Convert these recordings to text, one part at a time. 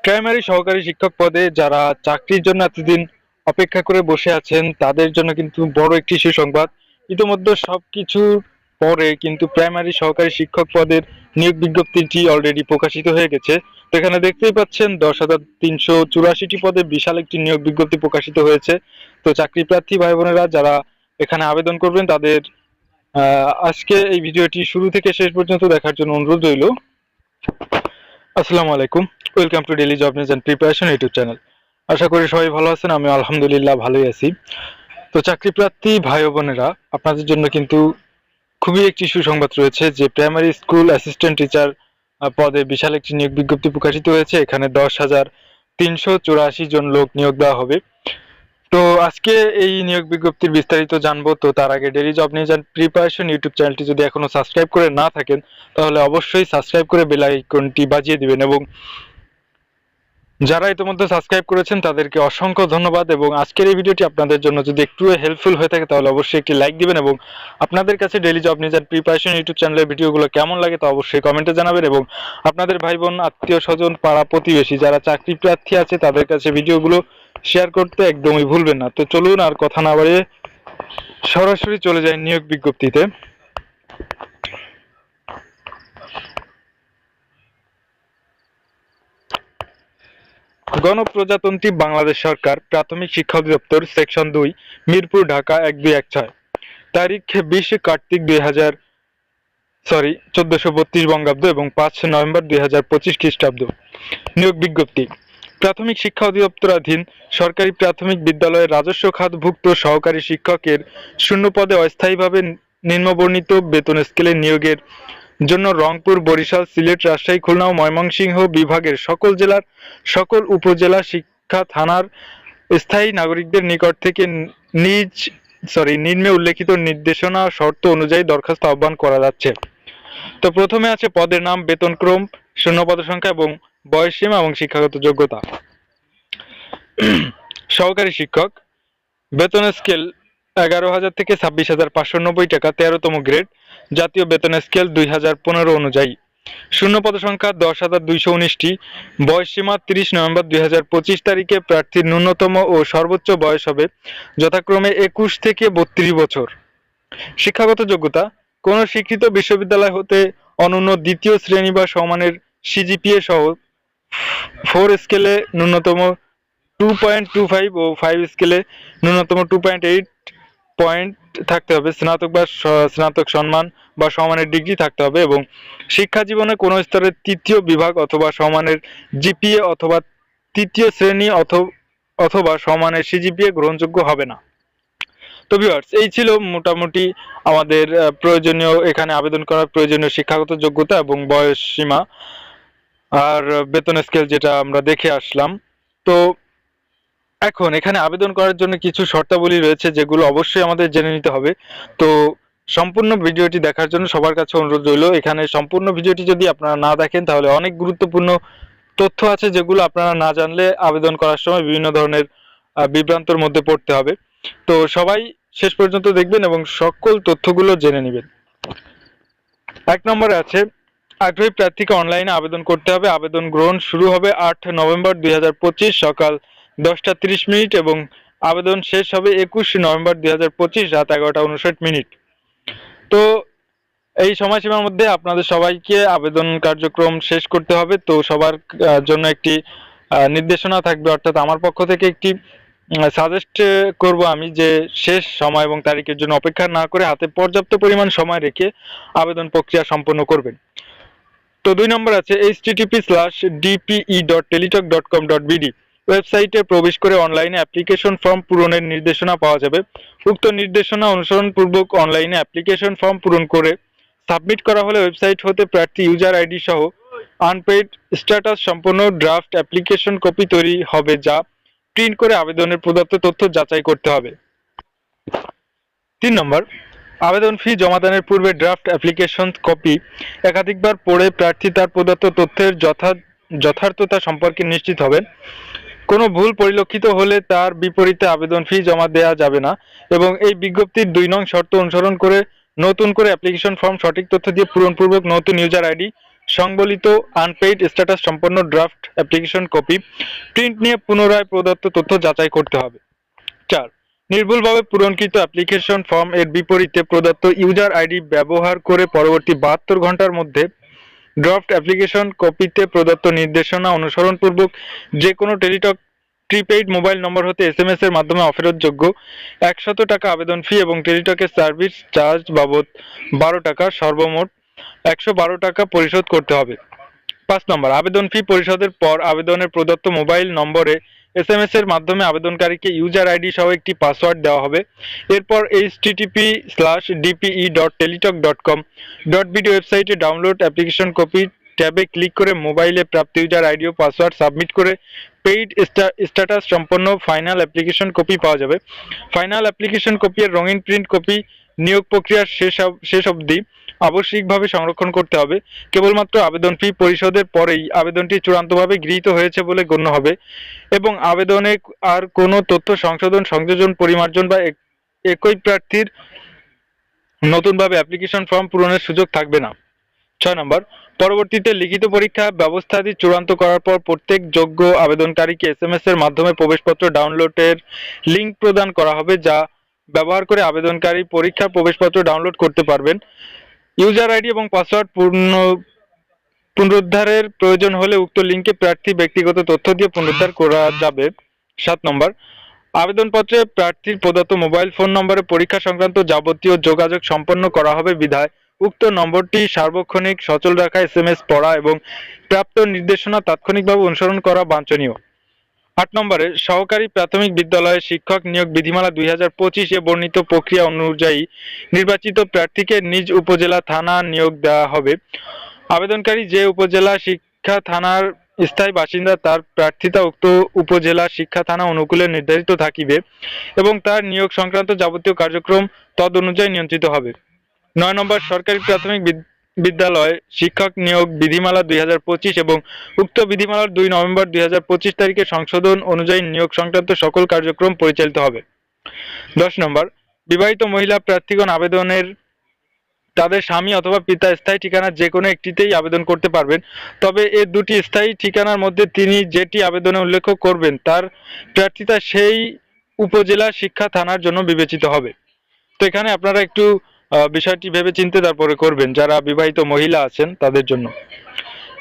Primary সহকারী শিক্ষক পদে যারা চাকরির জন্য এতদিন অপেক্ষা করে বসে আছেন তাদের জন্য কিন্তু বড় একটি সুসংবাদ। ইতিমধ্যে সবকিছুর পরে কিন্তু প্রাইমারি সহকারী শিক্ষক পদের নিয়োগ বিজ্ঞপ্তিটি অলরেডি প্রকাশিত হয়ে গেছে। তো এখানে দেখতেই পাচ্ছেন 10,384টি পদে বিশাল একটি নিয়োগ বিজ্ঞপ্তি প্রকাশিত হয়েছে। তো চাকরি প্রার্থী ভাই বোনেরা যারা এখানে আবেদন করবেন তাদের আজকে এই ভিডিওটি শুরু থেকে শেষ পর্যন্ত দেখার জন্য অনুরোধ রইল। আসসালামু আলাইকুম, welcome to daily job news and preparation YouTube channel. আশা করি সবাই ভালো আছেন, আমি আলহামদুলিল্লাহ ভালোই আছি। তো চাকরি প্রার্থী ভাই ও বোনেরা আপনাদের জন্য কিন্তু খুবই একটি সুসংবাদ রয়েছে যে প্রাইমারি স্কুল অ্যাসিস্ট্যান্ট টিচার পদে বিশাল একটি নিয়োগ বিজ্ঞপ্তি প্রকাশিত হয়েছে। এখানে 10,384 জন লোক নিয়োগ দেওয়া হবে। তো আজকে এই নিয়োগ বিজ্ঞপ্তির বিস্তারিত জানবো। তো তার আগে daily job news and preparation YouTube চ্যানেলটি যদি এখনো সাবস্ক্রাইব করে না থাকেন তাহলে অবশ্যই সাবস্ক্রাইব করে বেল আইকনটি বাজিয়ে দিবেন, এবং যারা ইতিমধ্যে সাবস্ক্রাইব করেছেন তাদেরকে অসংখ্য ধন্যবাদ। এবং আজকের এই ভিডিওটি আপনাদের জন্য যদি একটু হেল্পফুল হয়ে থাকে তাহলে অবশ্যই একটি লাইক দিবেন, এবং আপনাদের কাছে daily job news and preparation YouTube চ্যানেলের ভিডিওগুলো কেমন লাগে তা অবশ্যই কমেন্টে জানাবেন। এবং আপনাদের ভাই বোন, আত্মীয় স্বজন, পাড়া প্রতিবেশী যারা চাকরি প্রার্থী আছে তাদের কাছে ভিডিওগুলো শেয়ার করতে একদমই ভুলবেন না। তো চলুন আর কথা না বাড়িয়ে সরাসরি চলে যায় নিয়োগ বিজ্ঞপ্তিতে। গণপ্রজাতন্ত্রী বাংলাদেশ সরকার, প্রাথমিক শিক্ষা অধিদপ্তর, সেকশন 2, মিরপুর, ঢাকা 1214। তারিখ 20 কার্তিক 1432 বঙ্গাব্দ এবং 5 নভেম্বর 2025 খ্রিস্টাব্দ। নিয়োগ বিজ্ঞপ্তি। প্রাথমিক শিক্ষা অধিদপ্তরাধীন সরকারি প্রাথমিক বিদ্যালয়ের রাজস্ব খাতভুক্ত সহকারী শিক্ষকের শূন্য পদে অস্থায়ীভাবে নিম্নবর্ণিত বেতন স্কেলে নিয়োগের জন্য রংপুর, বরিশাল, সিলেট, রাজশাহী, খুলনা ও ময়মনসিংহ বিভাগের সকল জেলার সকল উপজেলা শিক্ষা থানার স্থায়ী নাগরিকদের নিকট থেকে নিম্নে উল্লেখিত নির্দেশনা শর্ত অনুযায়ী দরখাস্ত আহ্বান করা যাচ্ছে। তো প্রথমে আছে পদের নাম, বেতনক্রম, শূন্য পদ সংখ্যা এবং বয়সসীমা এবং শিক্ষাগত যোগ্যতা। সহকারী শিক্ষক, বেতন স্কেল 11,000 থেকে 26,590 টাকা, 13তম গ্রেড, জাতীয় বেতন স্কেল 2015 অনুযায়ী। শূন্য পদ সংখ্যা 10,219টি। বয়সসীমা 30 নভেম্বর 2025 তারিখে প্রার্থীর ন্যূনতম ও সর্বোচ্চ বয়স হবে যথাক্রমে 21 থেকে 32 বছর। শিক্ষাগত যোগ্যতা, কোন স্বীকৃত বিশ্ববিদ্যালয় হতে অনন্য দ্বিতীয় শ্রেণী বা সমানের সিজিপিএ সহ 4 স্কেলে ন্যূনতম 2.25 ও 5 স্কেলে ন্যূনতম 2.8 পয়েন্ট থাকতে হবে। স্নাতক বা স্নাতক সম্মান বা সমানের ডিগ্রি থাকতে হবে, এবং শিক্ষা জীবনে কোনো স্তরের তৃতীয় বিভাগ অথবা সমানের জিপিএ অথবা তৃতীয় শ্রেণী অথবা সমানের সিজিপিএ গ্রহণযোগ্য হবে না। তো ভিউয়ার্স, এই ছিল মোটামুটি আমাদের প্রয়োজনীয়, এখানে আবেদন করার প্রয়োজনীয় শিক্ষাগত যোগ্যতা এবং বয়স সীমা আর বেতন স্কেল যেটা আমরা দেখে আসলাম। তো এখন এখানে আবেদন করার জন্য কিছু শর্তাবলী রয়েছে যেগুলো অবশ্যই আমাদের জেনে নিতে হবে। তো সম্পূর্ণ ভিডিওটি দেখার জন্য সবার কাছে অনুরোধ রইল। এখানে সম্পূর্ণ ভিডিওটি যদি আপনারা না দেখেন তাহলে অনেক গুরুত্বপূর্ণ তথ্য আছে যেগুলো আপনারা না জানলে আবেদন করার সময় বিভিন্ন ধরনের বিভ্রান্তর মধ্যে পড়তে হবে। তো সবাই শেষ পর্যন্ত দেখবেন এবং সকল তথ্যগুলো জেনে নেবেন। 1 নম্বরে আছে, আগ্রহী প্রার্থীকে অনলাইনে আবেদন করতে হবে। আবেদন গ্রহণ শুরু হবে 8 নভেম্বর 2025 সকাল 10:30 এবং আবেদন শেষ হবে 21 নভেম্বর 2025 রাত 11:59। তো এই সময়সীমার মধ্যে আপনাদের সবাইকে আবেদন কার্যক্রম শেষ করতে হবে। তো সবার জন্য একটি নির্দেশনা থাকবে, অর্থাৎ আমার পক্ষ থেকে একটি সাজেস্ট করব আমি যে শেষ সময় এবং তারিখের জন্য অপেক্ষা না করে হাতে পর্যাপ্ত পরিমাণ সময় রেখে আবেদন প্রক্রিয়া সম্পন্ন করবেন। তো 2 নম্বর আছে, http://dpe.teletalk.com.bd ওয়েবসাইটে প্রবেশ করে অনলাইনে অ্যাপ্লিকেশন ফর্ম পূরণের নির্দেশনা পাওয়া যাবে। উক্ত নির্দেশনা অনুসরণ পূর্বক অনলাইনে অ্যাপ্লিকেশন ফর্ম পূরণ করে সাবমিট করা হলে ওয়েবসাইট হতে প্রার্থী ইউজার আইডি সহ আনপেইড স্ট্যাটাস সম্পন্ন ড্রাফট অ্যাপ্লিকেশন কপি তৈরি হবে, যা প্রিন্ট করে আবেদনের প্রদত্ত তথ্য যাচাই করতে হবে। 3 নম্বর, আবেদন ফি জমাদানের পূর্বে ড্রাফট অ্যাপ্লিকেশন কপি একাধিকবার পড়ে প্রার্থী তার প্রদত্ত তথ্যের যথার্থতা সম্পর্কে নিশ্চিত হবেন। কোনো ভুল পরিলক্ষিত হলে তার বিপরীতে আবেদন ফি জমা দেওয়া যাবে না, এবং এই বিজ্ঞপ্তির 2 নং শর্ত অনুসরণ করে নতুন করে অ্যাপ্লিকেশন ফর্ম সঠিক তথ্য দিয়ে পূরণপূর্বক নতুন ইউজার আইডি সংবলিত আনপেইড স্ট্যাটাস সম্পন্ন ড্রাফট অ্যাপ্লিকেশন কপি প্রিন্ট নিয়ে পুনরায় প্রদত্ত তথ্য যাচাই করতে হবে। 4. নির্ভুলভাবে পূরণকৃত অ্যাপ্লিকেশন ফর্ম এর বিপরীতে প্রদত্ত ইউজার আইডি ব্যবহার করে পরবর্তী 72 ঘন্টার মধ্যে ড্রাফট অ্যাপ্লিকেশন কপিতে প্রদত্ত নির্দেশনা অনুসরণপূর্বক যে কোনো টেলিটক প্রিপেইড মোবাইল নম্বর হতে এসএমএস এর মাধ্যমে অফেরতযোগ্য 100 টাকা আবেদন ফি এবং টেলিটকের সার্ভিস চার্জ বাবদ 12 টাকা সর্বমোট 112 টাকা পরিশোধ করতে হবে। 5 নম্বর, আবেদন ফি পরিশোধের পর আবেদনের প্রদত্ত মোবাইল নম্বরে এসএমএস এর মাধ্যমে আবেদনকারীকে ইউজার আইডি সহ একটি পাসওয়ার্ড দেওয়া হবে। এরপর http://dpe.teletalk.com.bd ওয়েবসাইটে ডাউনলোড অ্যাপ্লিকেশন কপি ট্যাবে ক্লিক করে মোবাইলে প্রাপ্ত ইউজার আইডি ও পাসওয়ার্ড সাবমিট করে পেইড স্ট্যাটাস সম্পন্ন ফাইনাল অ্যাপ্লিকেশন কপি পাওয়া যাবে। ফাইনাল অ্যাপ্লিকেশন কপি এর রঙিন প্রিন্ট কপি নিয়োগ প্রক্রিয়ার শেষ অবধি আবশ্যিকভাবে সংরক্ষণ করতে হবে। কেবলমাত্র আবেদন ফি পরিশোধের পরেই আবেদনটি চূড়ান্তভাবে গৃহীত হয়েছে বলে গণ্য হবে এবং আবেদনে আর কোনো তথ্য সংশোধন, সংযোজন, পরিমার্জন বা একই প্রার্থীর নতুনভাবে অ্যাপ্লিকেশন ফর্ম পূরণের সুযোগ থাকবে না। 6 নম্বর, পরবর্তীতে লিখিত পরীক্ষা ব্যবস্থাটি চূড়ান্ত করার পর প্রত্যেক যোগ্য আবেদনকারীকে এসএমএস এর মাধ্যমে প্রবেশপত্র ডাউনলোডের লিঙ্ক প্রদান করা হবে, যা ব্যবহার করে আবেদনকারী পরীক্ষার প্রবেশপত্র ডাউনলোড করতে পারবেন। ইউজার আইডি এবং পাসওয়ার্ড পুনরুদ্ধারের প্রয়োজন হলে উক্ত লিঙ্কে প্রার্থী ব্যক্তিগত তথ্য দিয়ে পুনরুদ্ধার করা যাবে। 7 নম্বর, আবেদনপত্রে প্রার্থীর প্রদত্ত মোবাইল ফোন নম্বরে পরীক্ষা সংক্রান্ত যাবতীয় যোগাযোগ সম্পন্ন করা হবে বিধায় উক্ত নম্বরটি সার্বক্ষণিক সচল রাখা, এসএমএস পড়া এবং প্রাপ্ত নির্দেশনা তাৎক্ষণিকভাবে অনুসরণ করা বাঞ্ছনীয়। 8 নম্বরে, সহকারী প্রাথমিক বিদ্যালয়ে শিক্ষক নিয়োগ বিধিমালা 2025 এ বর্ণিত প্রক্রিয়া অনুযায়ী নির্বাচিত প্রার্থীকে নিজ উপজেলা থানা নিয়োগ দেওয়া হবে। আবেদনকারী যে উপজেলা শিক্ষা থানার স্থায়ী বাসিন্দা তার প্রার্থিতা উক্ত উপজেলা শিক্ষা থানা অনুকূলে নির্ধারিত থাকিবে এবং তার নিয়োগ সংক্রান্ত যাবতীয় কার্যক্রম তদ অনুযায়ী নিয়ন্ত্রিত হবে। 9 নম্বর, সরকারি প্রাথমিক বিদ্যালয় শিক্ষক নিয়োগ বিধিমালা 2025 এবং উক্ত বিধিমালার 2 নভেম্বর 2025 তারিখে সংশোধন অনুযায়ী নিয়োগ সংক্রান্ত সকল কার্যক্রম পরিচালিত হবে। 10 নম্বর, বিবাহিত মহিলা প্রার্থীগণ আবেদনের তাদের স্বামী অথবা পিতা স্থায়ী ঠিকানার যে কোনো একটিতেই আবেদন করতে পারবেন, তবে এর দুটি স্থায়ী ঠিকানার মধ্যে তিনি যেটি আবেদনে উল্লেখ করবেন তার প্রার্থিতা সেই উপজেলা শিক্ষা থানার জন্য বিবেচিত হবে। তো এখানে আপনারা একটু বিষয়টি ভেবে চিন্তে তারপরে করবেন যারা বিবাহিত মহিলা আছেন তাদের জন্য।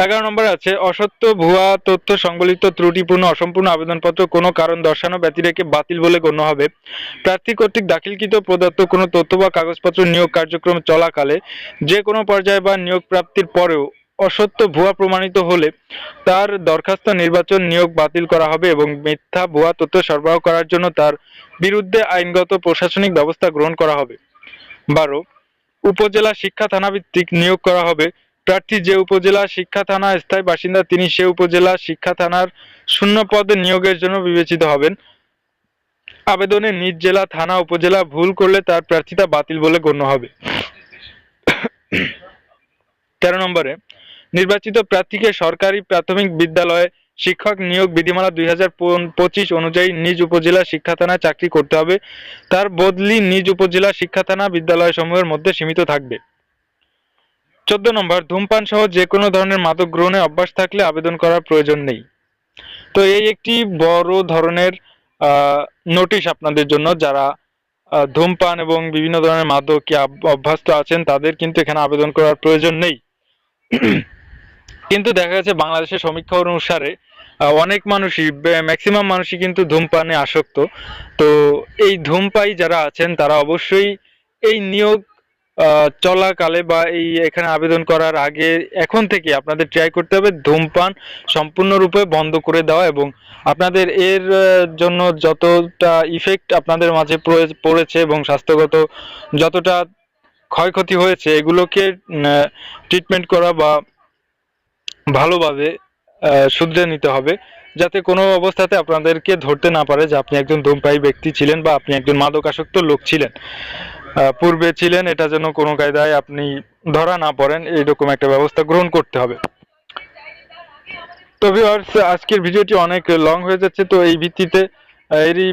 11 নম্বরে আছে, অসত্য, ভুয়া তথ্য সংবলিত ত্রুটিপূর্ণ অসম্পূর্ণ আবেদনপত্র কোনো কারণ দর্শানো ব্যতি রেখে বাতিল বলে গণ্য হবে। প্রার্থী কর্তৃক দাখিলকৃত প্রদত্ত কোনো তথ্য বা কাগজপত্র নিয়োগ কার্যক্রম চলাকালে যে কোনো পর্যায়ে বা নিয়োগ প্রাপ্তির পরেও অসত্য, ভুয়া প্রমাণিত হলে তার দরখাস্ত, নির্বাচন, নিয়োগ বাতিল করা হবে এবং মিথ্যা, ভুয়া তথ্য সরবরাহ করার জন্য তার বিরুদ্ধে আইনগত প্রশাসনিক ব্যবস্থা গ্রহণ করা হবে। 12, উপজেলা শিক্ষা থানা ভিত্তিক নিয়োগ করা হবে। প্রার্থী যে উপজেলা শিক্ষা থানা স্থায়ী বাসিন্দা তিনি সে উপজেলা শিক্ষা থানার শূন্য পদে নিয়োগের জন্য বিবেচিত হবেন। আবেদনে নিজ জেলা, থানা, উপজেলা ভুল করলে তার প্রার্থিতা বাতিল বলে গণ্য হবে। 13 নম্বরে, নির্বাচিত প্রার্থীকে সরকারি প্রাথমিক বিদ্যালয়ে শিক্ষক নিয়োগ বিধিমালা 2025 অনুযায়ী নিজ উপজেলা শিক্ষা থানায় চাকরি করতে হবে। তার বদলি নিজ উপজেলা শিক্ষা থানা বিদ্যালয়সমূহের মধ্যে সীমিত থাকবে। 14 নম্বর, ধূমপান সহ যে কোনো ধরনের মাদক গ্রহণে অভ্যাস থাকলে আবেদন করার প্রয়োজন নেই। তো এই একটি বড় ধরনের নোটিশ আপনাদের জন্য, যারা ধূমপান এবং বিভিন্ন ধরনের মাদকে অভ্যস্ত আছেন তাদের কিন্তু এখানে আবেদন করার প্রয়োজন নেই। কিন্তু দেখা গেছে বাংলাদেশের সমীক্ষা অনুসারে অনেক মানুষই, ম্যাক্সিমাম মানুষই কিন্তু ধূমপানে আসক্ত। তো এই ধূমপায়ী যারা আছেন তারা অবশ্যই এই নিয়োগ চলাকালে বা এখানে আবেদন করার আগে এখন থেকে আপনাদের ট্রাই করতে হবে ধূমপান সম্পূর্ণরূপে বন্ধ করে দেওয়া এবং আপনাদের এর জন্য যতটা ইফেক্ট আপনাদের মাঝে পড়েছে এবং স্বাস্থ্যগত যতটা ক্ষয়ক্ষতি হয়েছে এগুলোকে ট্রিটমেন্ট করা বা ভালোভাবে শুধরে নিতে হবে, যাতে কোনো অবস্থাতে আপনাদেরকে ধরতে না পারে যে আপনি একজন ধূমপায়ী ব্যক্তি ছিলেন বা আপনি একজন মাদকাসক্ত লোক ছিলেন, পূর্বে ছিলেন, এটা যেন কোনো কায়দায় আপনি ধরা না পড়েন, এইরকম একটা ব্যবস্থা গ্রহণ করতে হবে। তো ভিউয়ার্স, আজকের ভিডিওটি অনেক লং হয়ে যাচ্ছে, তো এই ভিত্তিতে এরই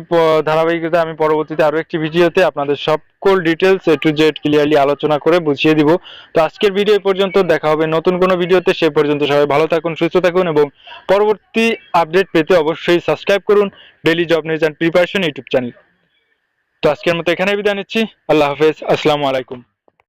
ধারাবাহিকতা আমি পরবর্তীতে আরো একটি ভিডিওতে আপনাদের সকল details A to Z clearly আলোচনা করে বুঝিয়ে দিব। তো আজকের ভিডিও পর্যন্ত, দেখা হবে নতুন কোনো ভিডিওতে। সে পর্যন্ত সবাই ভালো থাকুন, সুস্থ থাকুন এবং পরবর্তী আপডেট পেতে অবশ্যই সাবস্ক্রাইব করুন daily job news and preparation YouTube channel. তো আজকের মতো এখানে বিদায় নিচ্ছি। আল্লাহ হাফেজ, আসসালামু আলাইকুম।